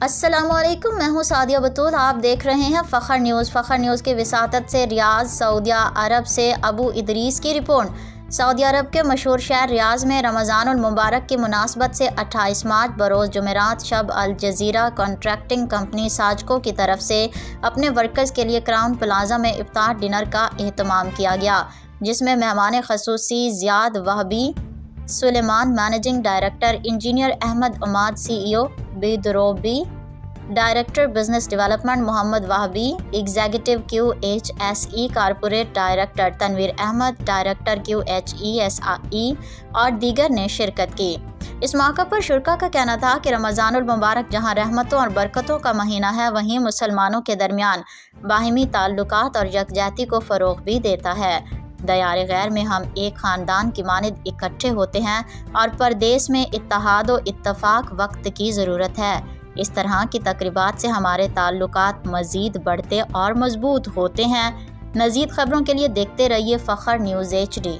السلام علیکم، میں ہوں سعدیہ بطول۔ آپ دیکھ رہے ہیں فخر نیوز۔ فخر نیوز کی وساطت سے ریاض، سعودیہ عرب سے ابو ادریس کی رپورٹ۔ سعودی عرب کے مشہور شہر ریاض میں رمضان المبارک کی مناسبت سے 28 مارچ بروز جمعرات شب الجزیرہ کنٹریکٹنگ کمپنی ساجکو کی طرف سے اپنے ورکرز کے لیے کراؤن پلازا میں افطار ڈنر کا اہتمام کیا گیا، جس میں مہمان خصوصی Ziyad Wahbi Sulaiman managing director, engineer Ahmad Imad C E O, بیدروبی director business development, Muhammad Wahbi executive Q H S E corporate director, Tanveer Ahmed director Q H E S E اور دیگر نے شرکت کی۔ اس موقع پر شرکاء کا کہنا تھا کہ رمضان المبارک جہاں رحمتوں اور برکتوں کا مہینہ ہے، وہیں مسلمانوں کے درمیان باہمی تعلقات اور یکجہتی کو فروغ بھی دیتا ہے۔ دیار غیر میں ہم ایک خاندان کی مانند اکٹھے ہوتے ہیں اور پردیس میں اتحاد و اتفاق وقت کی ضرورت ہے۔ اس طرح کی تقریبات سے ہمارے تعلقات مزید بڑھتے اور مضبوط ہوتے ہیں۔ مزید خبروں کے لیے دیکھتے رہیے فخر نیوز HD۔